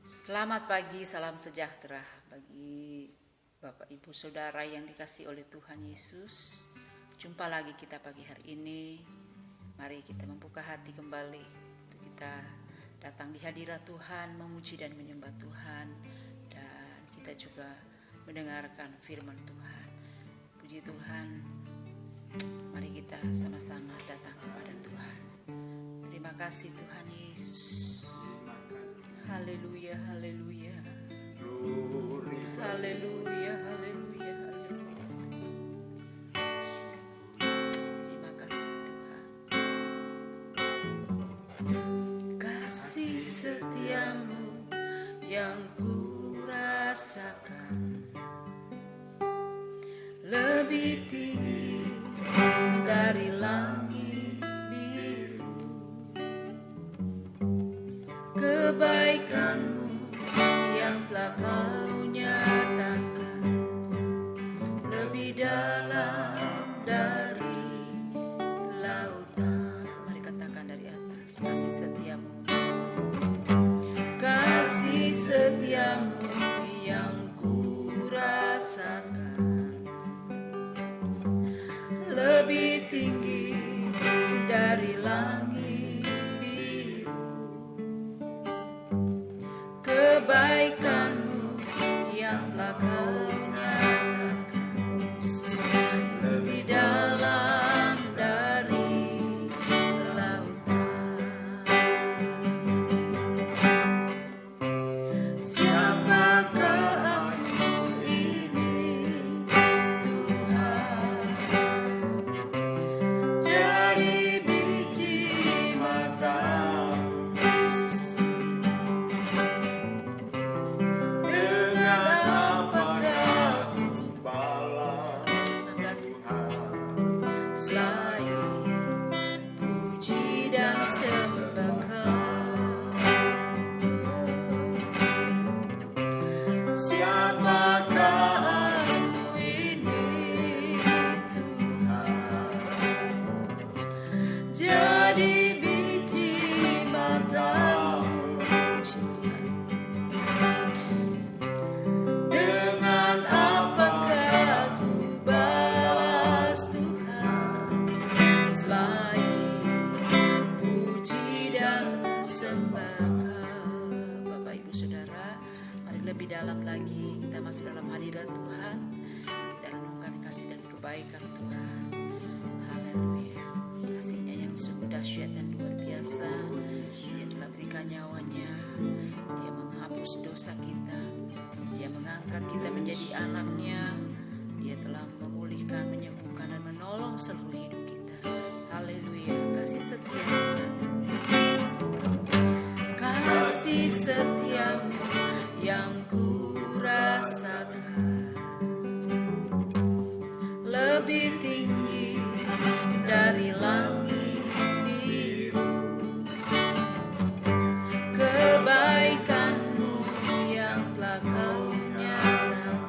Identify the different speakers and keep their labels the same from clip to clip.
Speaker 1: Selamat pagi, salam sejahtera bagi Bapak Ibu Saudara yang dikasihi oleh Tuhan Yesus. Jumpa lagi kita pagi hari ini. Mari kita membuka hati kembali untuk kita datang di hadirat Tuhan, memuji dan menyembah Tuhan, dan kita juga mendengarkan firman Tuhan. Puji Tuhan, mari kita sama-sama datang kepada Tuhan. Terima kasih Tuhan Yesus. Haleluya, haleluya. Haleluya, haleluya, haleluya. Terima kasih Tuhan. Kasih setiamu yang ku rasakan lebih tinggi dari langit biru. Kebaikanmu yang telah kau nyatakan lebih dalam dari lautan. Mari katakan dari atas, kasih setiamu. Kasih setiamu yang ku rasakan lebih tinggi dari langit. Kebaikanmu yang telah kau nyatakan lebih dalam dari lautan. Siapakah aku ini, Tuhan? Dari biji mata dalam lagi. Kita masuk dalam hadirat Tuhan. Kita renungkan kasih dan kebaikan Tuhan. Haleluya. Kasih-Nya yang sungguh dahsyat dan luar biasa. Dia telah berikan nyawanya. Dia menghapus dosa kita. Dia mengangkat kita menjadi anak-Nya. Dia telah memulihkan, menyembuhkan dan menolong seluruh hidup kita. Haleluya. Kasih setia. Kasih setiamu yang ku rasakan lebih tinggi dari langit biru. Kebaikanmu yang telah kau nyatakan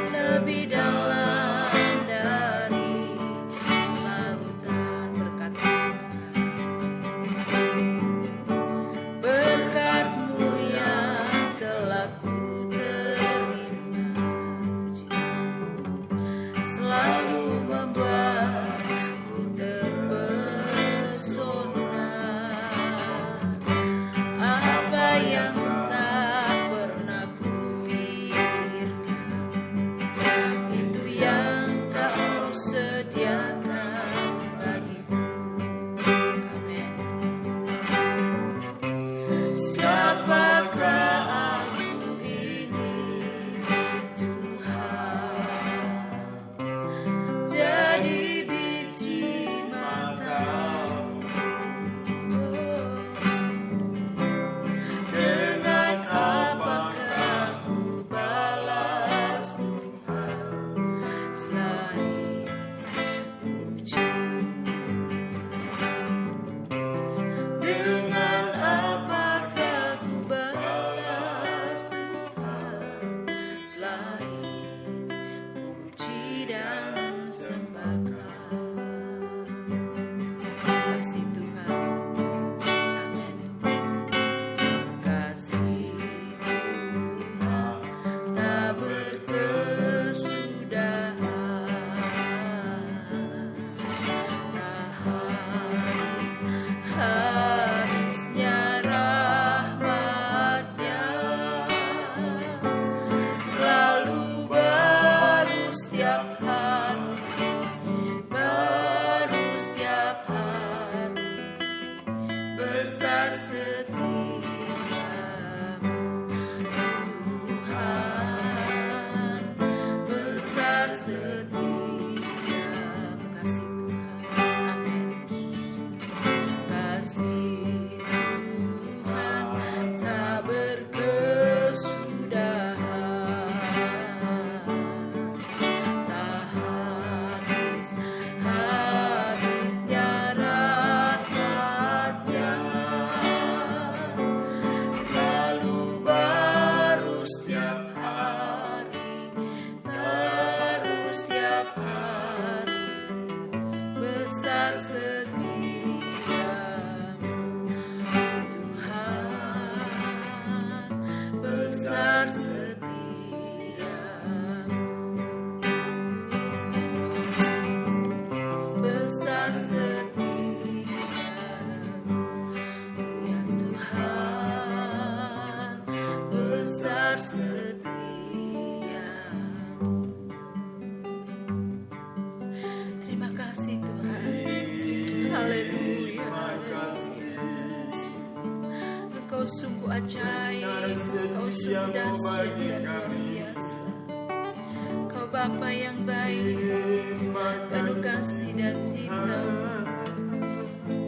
Speaker 1: lebih dalam dari lautan. Berkat Tuhan, berkat-Mu yang besar setiamu Tuhan, besar setiamu. Kasih Tuhan, amin. Kasih Tuhan tak berkesudahan, tak habis-habisnya rahmat-Nya, selalu baru setiap hari, baru setiap hari, besar setiamu Tuhan, besar setiamu, besar setiamu, ya Tuhan, besar setiamu. Terima kasih Tuhan, haleluya, haleluya. Engkau sungguh ajaib, Engkau sungguh dahsyat dan luar biasa. Engkau Bapa yang baik, penuh kasih dan cinta.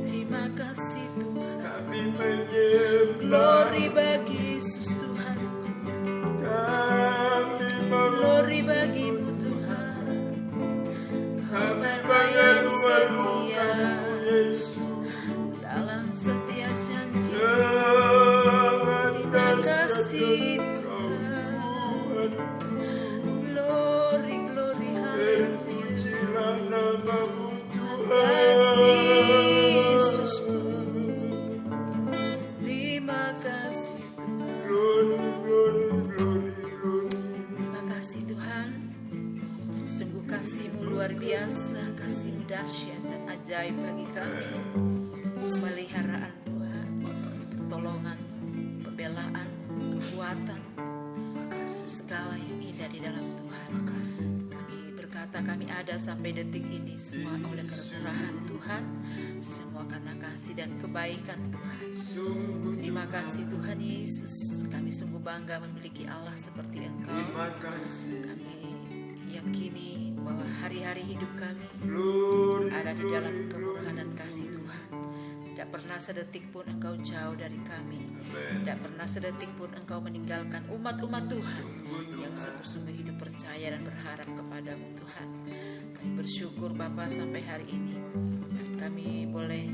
Speaker 1: Terima kasih Tuhan. Glory bagi Yesus Tuhanku, glory bagimu Tuhan. Kau Bapa yang setia, dalam setiap janji. Terima kasih Tuhan. Glory, glory, haleluya. Terima kasih Yesusku. Terima kasih Tuhan. Terima kasih Tuhan. Sungguh kasih-Mu luar biasa, kasih-Mu dahsyat dan ajaib bagi kami. Pemeliharaan Tuhan, pertolongan, pembelaan, kekuatan, segala yang indah di dalam Tuhan. Kami berkata kami ada sampai detik ini semua oleh kemurahan Tuhan, semua karena kasih dan kebaikan Tuhan. Terima kasih Tuhan Yesus. Kami sungguh bangga memiliki Allah seperti Engkau. Kami yakini bahwa hari-hari hidup kami ada di dalam kemurahan dan kasih Tuhan. Tidak pernah sedetik pun Engkau jauh dari kami. Tidak pernah sedetik pun Engkau meninggalkan umat-umat Tuhan yang sungguh-sungguh hidup percaya dan berharap kepadamu Tuhan. Kami bersyukur Bapa sampai hari ini kami boleh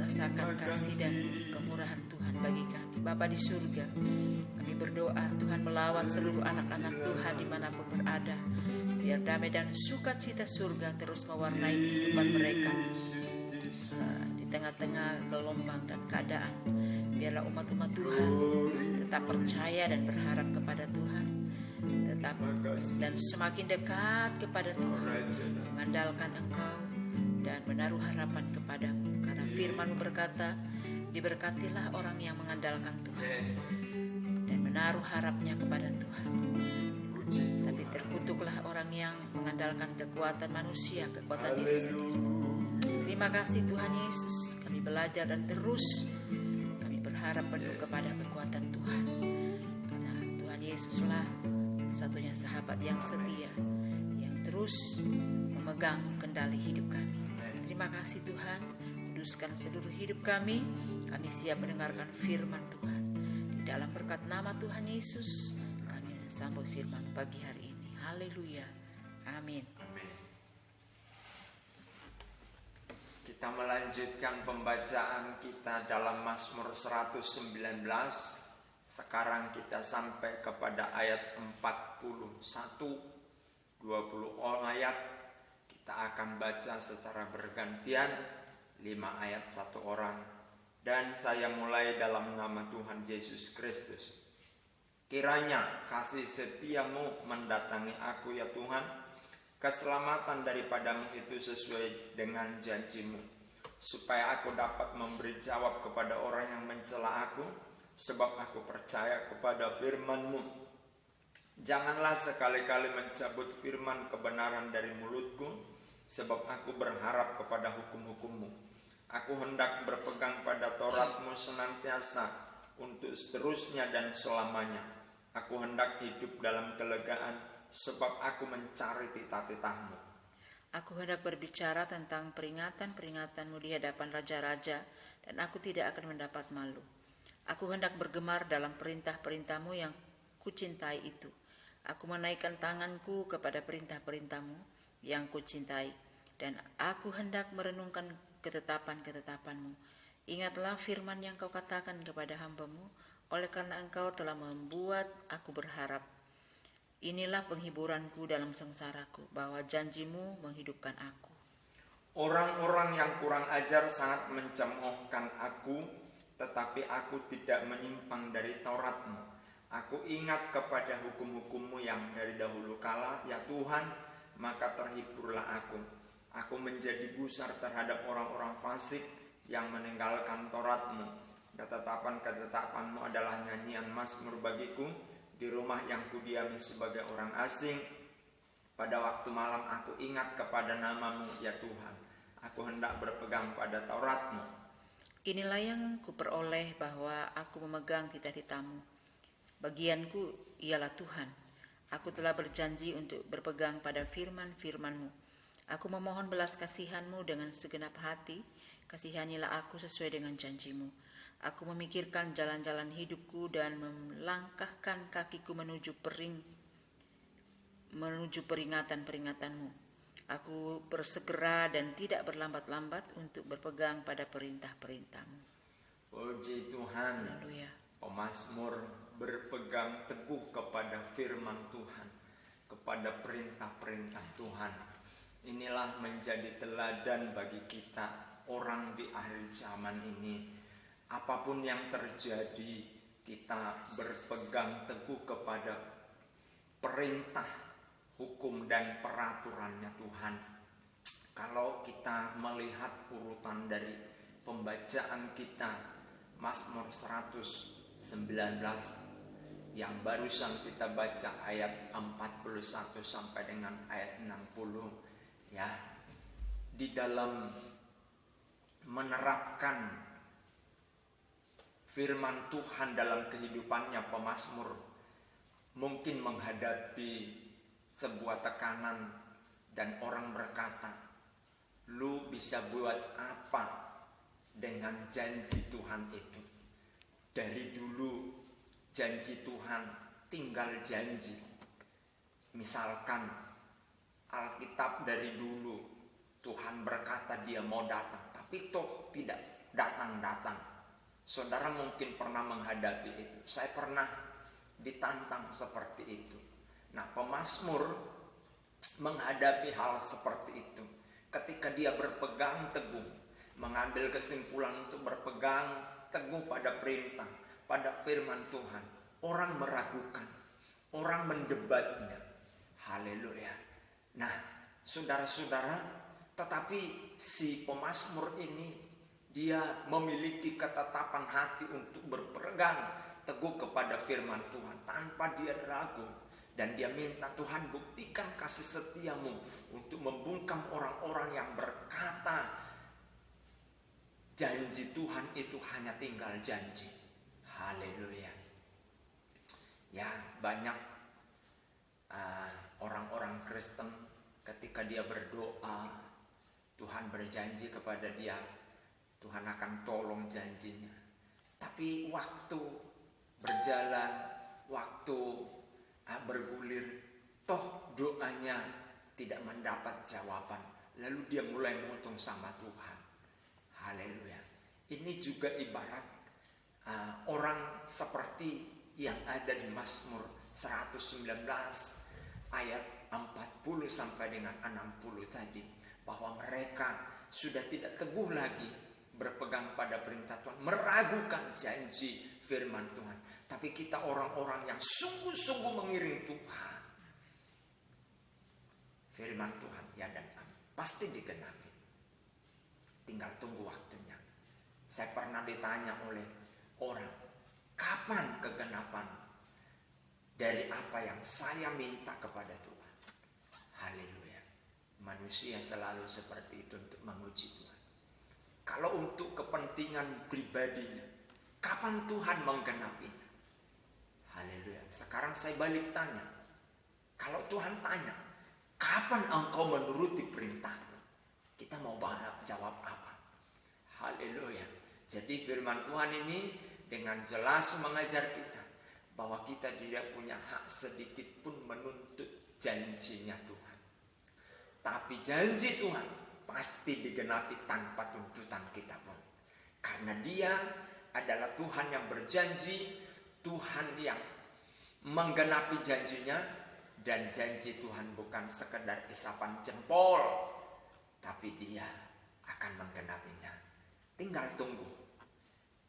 Speaker 1: rasakan kasih dan kemurahan Tuhan bagi kami. Bapa di surga, kami berdoa Tuhan melawat seluruh anak-anak Tuhan dimanapun berada. Biar damai dan sukacita surga terus mewarnai kehidupan mereka di tengah-tengah gelombang dan keadaan. Biarlah umat-umat Tuhan tetap percaya dan berharap kepada Tuhan, tetap dan semakin dekat kepada Tuhan, mengandalkan Engkau dan menaruh harapan kepadamu. Karena firman-Mu berkata, diberkatilah orang yang mengandalkan Tuhan dan menaruh harapnya kepada Tuhan. Tapi terkutuklah orang yang mengandalkan kekuatan manusia, kekuatan diri sendiri. Terima kasih Tuhan Yesus. Kami belajar dan terus kami berharap penuh kepada kekuatan Tuhan. Karena Tuhan Yesuslah satunya sahabat yang setia, yang terus memegang kendali hidup kami. Terima kasih Tuhan. Kuduskan seluruh hidup kami. Kami siap mendengarkan firman Tuhan. Di dalam berkat nama Tuhan Yesus, kami sambut firman pagi hari ini. Haleluya. Amin.
Speaker 2: Kita melanjutkan pembacaan kita dalam Mazmur 119. Sekarang kita sampai kepada ayat 41, 20 ayat. Kita akan baca secara bergantian 5 ayat 1 orang. Dan saya mulai dalam nama Tuhan Yesus Kristus. Kiranya kasih setiamu mendatangi aku ya Tuhan, keselamatan daripadamu itu sesuai dengan janjimu, supaya aku dapat memberi jawab kepada orang yang mencela aku, sebab aku percaya kepada firman-Mu. Janganlah sekali-kali mencabut firman kebenaran dari mulutku, sebab aku berharap kepada hukum-hukum-Mu. Aku hendak berpegang pada Taurat-Mu senantiasa untuk seterusnya dan selamanya. Aku hendak hidup dalam kelegaan sebab aku mencari titah-titah-Mu.
Speaker 1: Aku hendak berbicara tentang peringatan-peringatanmu di hadapan raja-raja, dan aku tidak akan mendapat malu. Aku hendak bergemar dalam perintah-perintahmu yang kucintai itu. Aku menaikkan tanganku kepada perintah-perintahmu yang kucintai, dan aku hendak merenungkan ketetapan-ketetapanmu. Ingatlah firman yang kau katakan kepada hamba-Mu, oleh karena engkau telah membuat aku berharap. Inilah penghiburanku dalam sengsaraku, bahwa janji-Mu menghidupkan aku.
Speaker 2: Orang-orang yang kurang ajar sangat mencemoohkan aku, tetapi aku tidak menyimpang dari Taurat-Mu. Aku ingat kepada hukum-hukum-Mu yang dari dahulu kala, ya Tuhan, maka terhiburlah aku. Aku menjadi gusar terhadap orang-orang fasik yang meninggalkan Taurat-Mu. Ketetapan-ketetapan-Mu adalah nyanyian mazmur bagiku di rumah yang kudiami sebagai orang asing. Pada waktu malam aku ingat kepada nama-Mu, ya Tuhan. Aku hendak berpegang pada Taurat-Mu.
Speaker 1: Inilah yang kuperoleh, bahwa aku memegang titah-titah-Mu. Bagianku ialah Tuhan. Aku telah berjanji untuk berpegang pada firman-firman-Mu. Aku memohon belas kasihan-Mu dengan segenap hati. Kasihanilah aku sesuai dengan janji-Mu. Aku memikirkan jalan-jalan hidupku dan melangkahkan kakiku menuju peringatan-peringatan-Mu. Aku bersegera dan tidak berlambat-lambat untuk berpegang pada perintah-perintah-Mu.
Speaker 2: Puji Tuhan.
Speaker 1: Haleluya.
Speaker 2: Pemazmur berpegang teguh kepada firman Tuhan, kepada perintah-perintah Tuhan. Inilah menjadi teladan bagi kita orang di akhir zaman ini. Apapun yang terjadi, kita berpegang teguh kepada perintah, hukum dan peraturannya Tuhan. Kalau kita melihat urutan dari pembacaan kita, Mazmur 119 yang barusan kita baca ayat 41 sampai dengan ayat 60, ya, di dalam menerapkan firman Tuhan dalam kehidupannya, pemazmur mungkin menghadapi sebuah tekanan dan orang berkata, lu bisa buat apa dengan janji Tuhan itu? Dari dulu janji Tuhan tinggal janji. Misalkan Alkitab dari dulu Tuhan berkata dia mau datang, tapi toh tidak datang-datang. Saudara mungkin pernah menghadapi itu. Saya pernah ditantang seperti itu. Nah, pemazmur menghadapi hal seperti itu. Ketika dia berpegang teguh, mengambil kesimpulan untuk berpegang teguh pada perintah, pada firman Tuhan, orang meragukan, orang mendebatnya. Haleluya. Nah, saudara-saudara, tetapi si pemazmur ini dia memiliki ketetapan hati untuk berpegang teguh kepada firman Tuhan tanpa dia ragu. Dan dia minta, Tuhan buktikan kasih setiamu untuk membungkam orang-orang yang berkata janji Tuhan itu hanya tinggal janji. Haleluya. Ya, banyak orang-orang Kristen ketika dia berdoa, Tuhan berjanji kepada dia, Tuhan akan tolong janjinya. Tapi waktu berjalan, waktu bergulir, toh doanya tidak mendapat jawaban. Lalu dia mulai menguntung sama Tuhan. Haleluya. Ini juga ibarat orang seperti yang ada di Mazmur 119 ayat 40 sampai dengan 60 tadi. Bahwa mereka sudah tidak teguh lagi berpegang pada perintah Tuhan, meragukan janji firman Tuhan. Tapi kita orang-orang yang sungguh-sungguh mengiring Tuhan, firman Tuhan ya dan amin, pasti digenapi. Tinggal tunggu waktunya. Saya pernah ditanya oleh orang, kapan kegenapan dari apa yang saya minta kepada Tuhan? Haleluya. Manusia selalu seperti itu untuk menguji Tuhan. Kalau untuk kepentingan pribadinya, kapan Tuhan menggenapinya? Haleluya. Sekarang saya balik tanya. Kalau Tuhan tanya, kapan engkau menuruti perintahku? Kita mau jawab apa? Haleluya. Jadi firman Tuhan ini dengan jelas mengajar kita bahwa kita tidak punya hak sedikit pun menuntut janjinya Tuhan. Tapi janji Tuhan pasti digenapi tanpa tuntutan kita pun. Karena Dia adalah Tuhan yang berjanji, Tuhan yang menggenapi janjinya, dan janji Tuhan bukan sekedar isapan jempol, tapi Dia akan menggenapinya. Tinggal tunggu.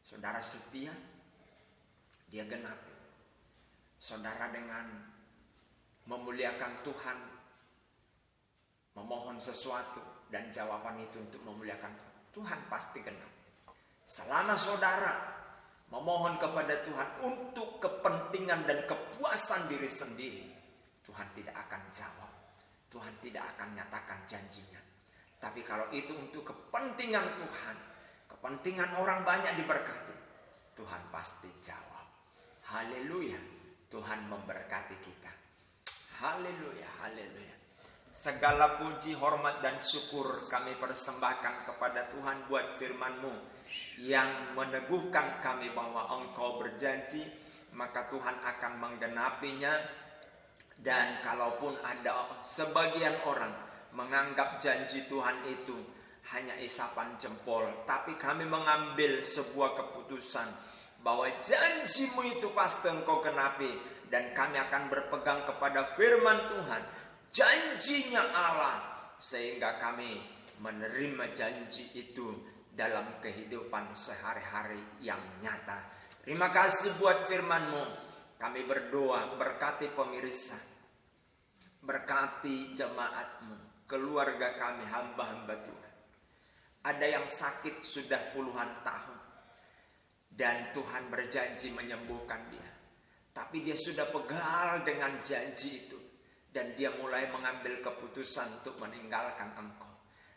Speaker 2: Saudara setia, Dia genapi. Saudara dengan memuliakan Tuhan, memohon sesuatu dan jawaban itu untuk memuliakan Tuhan pasti genap. Selama saudara memohon kepada Tuhan untuk kepentingan dan kepuasan diri sendiri, Tuhan tidak akan jawab. Tuhan tidak akan nyatakan janjinya. Tapi kalau itu untuk kepentingan Tuhan, kepentingan orang banyak diberkati, Tuhan pasti jawab. Haleluya. Tuhan memberkati kita. Haleluya, haleluya. Segala puji, hormat, dan syukur kami persembahkan kepada Tuhan buat firman-Mu yang meneguhkan kami bahwa Engkau berjanji, maka Tuhan akan menggenapinya. Dan kalaupun ada sebagian orang menganggap janji Tuhan itu hanya isapan jempol, tapi kami mengambil sebuah keputusan bahwa janji-Mu itu pasti Engkau genapi, dan kami akan berpegang kepada firman Tuhan, janjinya Allah, sehingga kami menerima janji itu dalam kehidupan sehari-hari yang nyata. Terima kasih buat firman-Mu. Kami berdoa, berkati pemirsa, berkati jemaat-Mu, keluarga kami, hamba-hamba Tuhan. Ada yang sakit sudah puluhan tahun, dan Tuhan berjanji menyembuhkan dia. Tapi dia sudah pegal dengan janji itu, dan dia mulai mengambil keputusan untuk meninggalkan Engkau.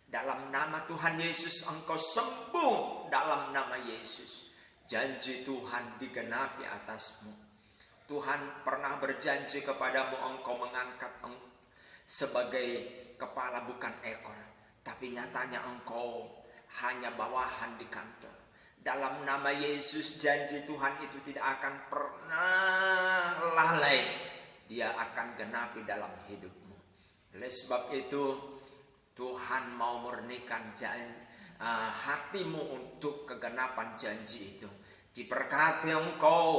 Speaker 2: Dalam nama Tuhan Yesus, Engkau sembuh dalam nama Yesus. Janji Tuhan digenapi atasmu. Tuhan pernah berjanji kepadamu, Engkau mengangkat sebagai kepala bukan ekor, tapi nyatanya Engkau hanya bawahan di kantor. Dalam nama Yesus, janji Tuhan itu tidak akan pernah lalai. Dia akan genapi dalam hidupmu. Oleh sebab itu, Tuhan mau murnikan hatimu untuk kegenapan janji itu. Diberkati engkau,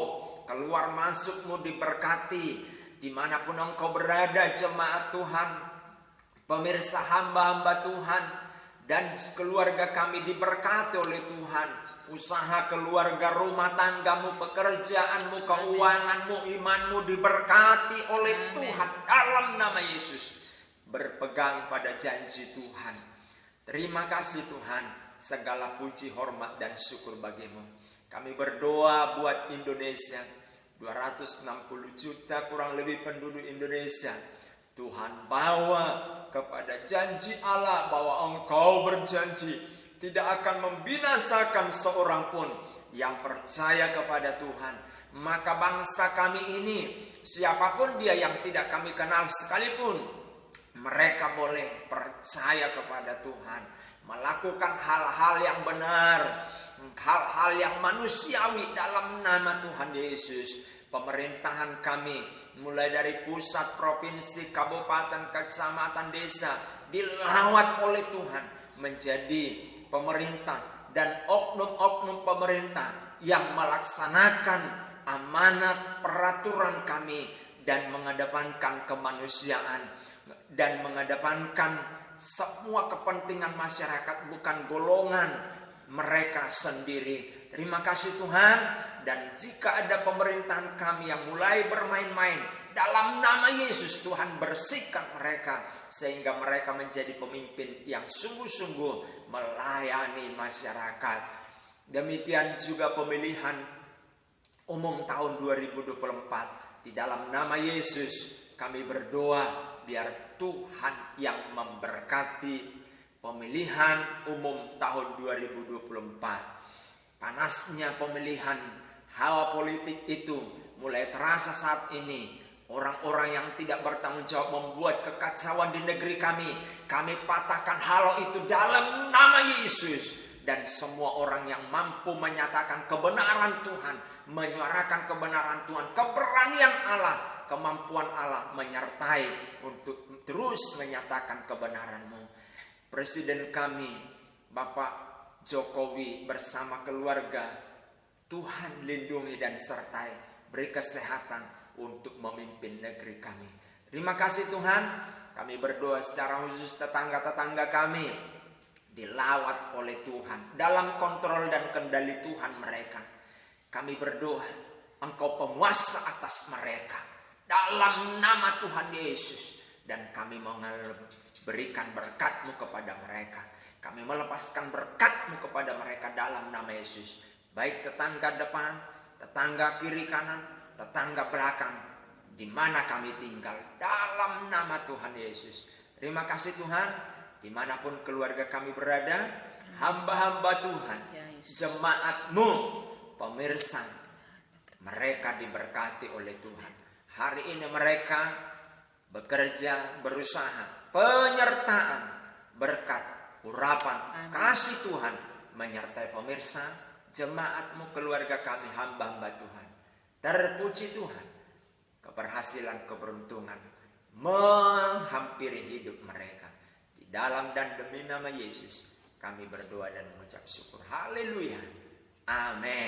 Speaker 2: keluar masukmu diberkati. Dimanapun engkau berada, jemaat Tuhan, pemirsa hamba-hamba Tuhan, dan keluarga kami diberkati oleh Tuhan. Usaha keluarga, rumah tanggamu, pekerjaanmu, keuanganmu, imanmu diberkati oleh Tuhan dalam nama Yesus. Berpegang pada janji Tuhan. Terima kasih Tuhan. Segala puji, hormat, dan syukur bagimu. Kami berdoa buat Indonesia. 260 juta kurang lebih penduduk Indonesia. Tuhan bawa kepada janji Allah bahwa Engkau berjanji tidak akan membinasakan seorang pun yang percaya kepada Tuhan. Maka bangsa kami ini, siapapun dia yang tidak kami kenal sekalipun, mereka boleh percaya kepada Tuhan, melakukan hal-hal yang benar, hal-hal yang manusiawi dalam nama Tuhan Yesus. Pemerintahan kami, mulai dari pusat, provinsi, kabupaten, kecamatan, desa, dilawat oleh Tuhan menjadi pemerintah dan oknum-oknum pemerintah yang melaksanakan amanat peraturan kami dan mengedepankan kemanusiaan dan mengedepankan semua kepentingan masyarakat, bukan golongan mereka sendiri. Terima kasih Tuhan. Dan jika ada pemerintahan kami yang mulai bermain-main, dalam nama Yesus Tuhan bersihkan mereka, sehingga mereka menjadi pemimpin yang sungguh-sungguh melayani masyarakat. Demikian juga pemilihan umum tahun 2024. Di dalam nama Yesus kami berdoa, biar Tuhan yang memberkati pemilihan umum tahun 2024. Panasnya pemilihan, hawa politik itu mulai terasa saat ini. Orang-orang yang tidak bertanggung jawab membuat kekacauan di negeri kami. Kami patahkan halau itu dalam nama Yesus. Dan semua orang yang mampu menyatakan kebenaran Tuhan, menyuarakan kebenaran Tuhan, keberanian Allah, kemampuan Allah menyertai untuk terus menyatakan kebenaran-Mu. Presiden kami, Bapak Jokowi bersama keluarga, Tuhan lindungi dan sertai, beri kesehatan untuk memimpin negeri kami. Terima kasih Tuhan, kami berdoa secara khusus tetangga-tetangga kami dilawat oleh Tuhan, dalam kontrol dan kendali Tuhan mereka. Kami berdoa, Engkau penguasa atas mereka, dalam nama Tuhan Yesus. Dan kami berikan berkat-Mu kepada mereka. Kami melepaskan berkat-Mu kepada mereka dalam nama Yesus. Baik tetangga depan, tetangga kiri kanan, tetangga belakang, di mana kami tinggal, dalam nama Tuhan Yesus. Terima kasih Tuhan, dimanapun keluarga kami berada, hamba-hamba Tuhan, jemaat-Mu, pemirsa, mereka diberkati oleh Tuhan. Hari ini mereka bekerja, berusaha, penyertaan, berkat, urapan, kasih Tuhan menyertai pemirsa, jemaat-Mu, keluarga kami, hamba-hamba Tuhan. Terpuji Tuhan, keberhasilan, keberuntungan menghampiri hidup mereka. Di dalam dan demi nama Yesus kami berdoa dan mengucap syukur. Haleluya. Amin.